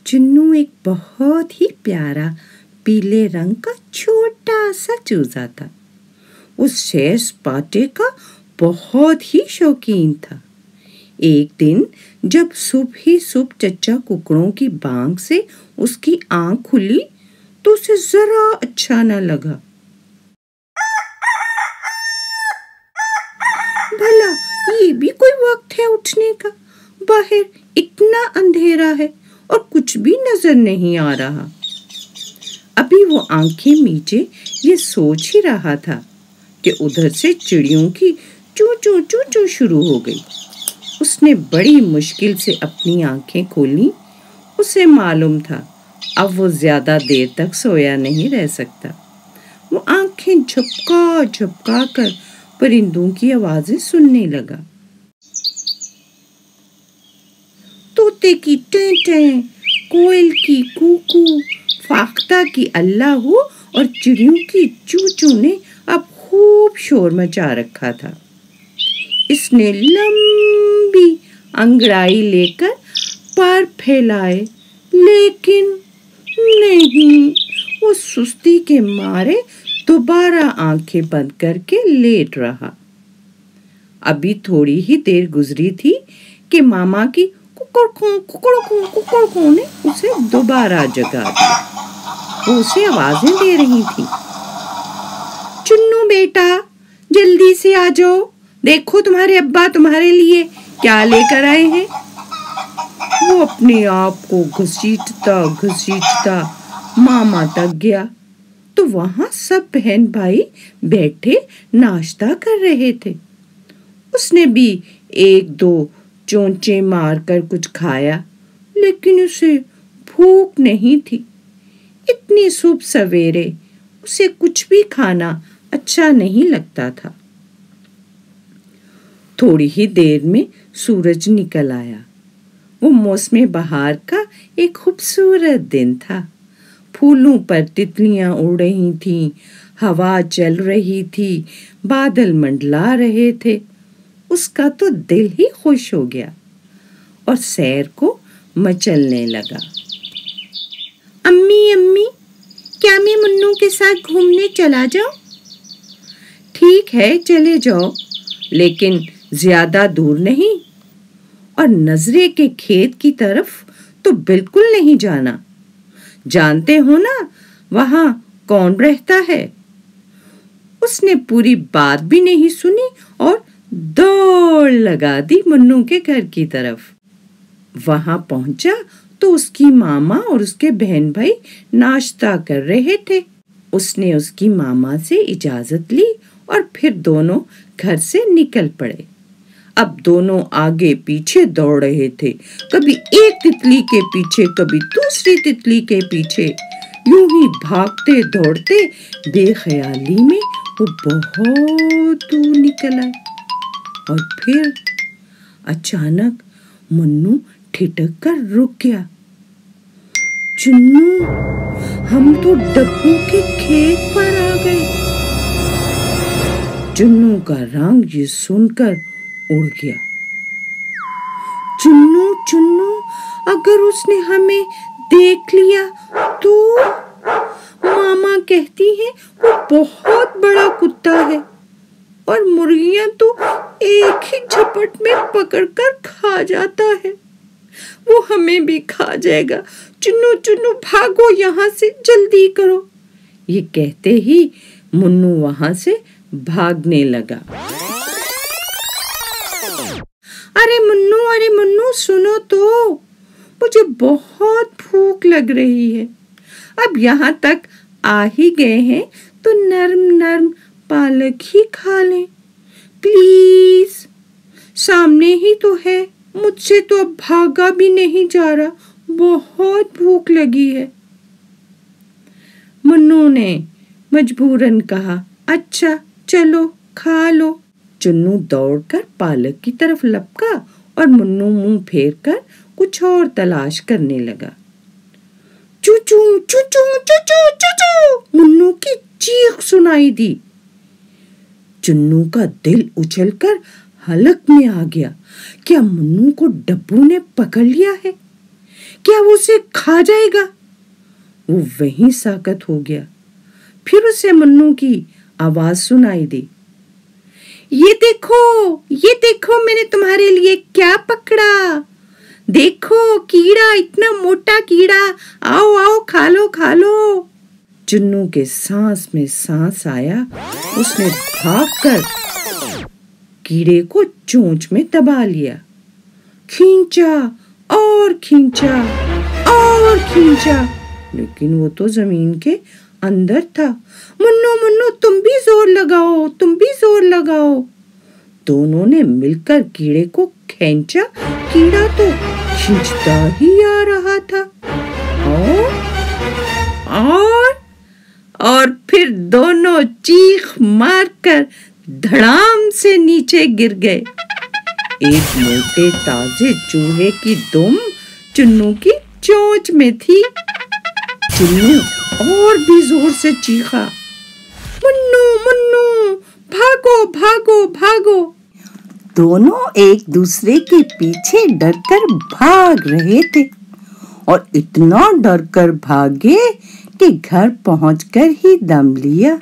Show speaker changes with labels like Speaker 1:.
Speaker 1: चुन्नू एक बहुत ही प्यारा पीले रंग का छोटा सा चूजा था। उस सैर सपाटे का बहुत ही शौकीन था। एक दिन जब सुबह ही सुबह चच्चा कुकड़ों की बांग से उसकी आंख खुली तो उसे जरा अच्छा न लगा। भला ये भी कोई वक्त है उठने का? बाहर इतना अंधेरा है और कुछ भी नजर नहीं आ रहा। अभी वो आंखें मीचे ये सोच ही रहा था कि उधर से चिड़ियों की चू चू चू चू शुरू हो गई। उसने बड़ी मुश्किल से अपनी आंखें खोली। उसे मालूम था अब वो ज्यादा देर तक सोया नहीं रह सकता। वो आंखें झपका झपका कर परिंदों की आवाजें सुनने लगा। तोते की टें टें, कोयल की कूकू, फाख्ता की अल्लाहू और चिड़ियों की चू चू ने अब खूब शोर मचा रखा था। इसने लंबी अंगड़ाई लेकर पैर फैलाए, लेकिन नहीं, वो सुस्ती के मारे दोबारा आंखें बंद करके लेट रहा। अभी थोड़ी ही देर गुजरी थी कि मामा की कुकड़कों ने उसे दोबारा जगा दिया। वो उसे आवाजें दे रही थी। चुन्नू बेटा, जल्दी से आ जाओ, देखो तुम्हारे अब्बा तुम्हारे लिए क्या लेकर आए हैं। वो अपने आप को घसीटता घसीटता मामा तक गया तो वहां सब बहन भाई बैठे नाश्ता कर रहे थे। उसने भी एक दो चोंचे मारकर कुछ खाया, लेकिन उसे भूख नहीं थी। इतनी सुबह सवेरे उसे कुछ भी खाना अच्छा नहीं लगता था। थोड़ी ही देर में सूरज निकल आया। वो मौसम बहार का एक खूबसूरत दिन था। फूलों पर तितलियां उड़ रही थीं, हवा चल रही थी, बादल मंडला रहे थे। उसका तो दिल ही खुश हो गया और सैर को मचलने लगा। अम्मी अम्मी, क्या मैं मुन्नू के साथ घूमने चला जाऊं? ठीक है, चले जाओ, लेकिन ज्यादा दूर नहीं और नजरे के खेत की तरफ तो बिल्कुल नहीं जाना। जानते हो ना वहां कौन रहता है? उसने पूरी बात भी नहीं सुनी और दौड़ लगा दी मुन्नू के घर की तरफ। वहां पहुंचा तो उसकी मामा और उसके बहन भाई नाश्ता कर रहे थे। उसने उसकी मामा से इजाजत ली और फिर दोनों घर से निकल पड़े। अब दोनों आगे पीछे दौड़ रहे थे, कभी एक तितली के पीछे, कभी दूसरी तितली के पीछे। यूं ही भागते दौड़ते बेख्याली में वो बहुत दूर निकल आए और फिर अचानक मुन्नू ठिठक कर रुक गया। चुन्नू, हम तो डब्बू के खेत पर आ गए। चुन्नू का रंग ये सुनकर उड़ गया। चुन्नू चुन्नू, अगर उसने हमें देख लिया तो? मामा कहती है वो बहुत बड़ा कुत्ता है और मुर्गियां तो एक ही झपट में पकड़कर खा जाता है। वो हमें भी खा जाएगा। चुन्नू चुन्नू, भागो यहाँ से, जल्दी करो। ये कहते ही मुन्नू वहां से भागने लगा। अरे मुन्नू सुनो तो, मुझे बहुत भूख लग रही है। अब यहाँ तक आ ही गए हैं तो नर्म नर्म पालक ही खा लें प्लीज। सामने ही तो है, मुझसे तो अब भागा भी नहीं जा रहा, बहुत भूख लगी है। मुन्नू ने मजबूरन कहा, अच्छा चलो खा लो। चुन्नू दौड़कर पालक की तरफ लपका और मुन्नू मुंह फेर कर कुछ और तलाश करने लगा। चूचू चूचू चूचू चूचू, मुन्नू की चीख सुनाई दी। चुन्नू का दिल उछलकर हलक में आ गया। क्या मुन्नू को डब्बू ने पकड़ लिया है? क्या वो उसे खा जाएगा? वो वहीं साकत हो गया। फिर उसे मुन्नू की आवाज सुनाई दी, ये देखो मैंने तुम्हारे लिए क्या पकड़ा। देखो कीड़ा, इतना मोटा कीड़ा, आओ आओ खा लो। चुन्नू के सांस में सांस आया। उसने भागकर कीड़े को चोंच में दबा लिया। खींचा और खींचा और खींचा, लेकिन वो तो जमीन के अंदर था। मुन्नू तुम भी जोर लगाओ। दोनों ने मिलकर कीड़े को खींचा। कीड़ा तो खींचता ही आ रहा था और फिर दोनों चीख मारकर धड़ाम से नीचे गिर गए। एक मोटे ताजे चूहे की दुम चुन्नू की चोंच में थी। चुन्नू और भी जोर से चीखा, मुन्नू भागो। दोनों एक दूसरे के पीछे डरकर भाग रहे थे और इतना डरकर भागे कि घर पहुंचकर ही दम लिया।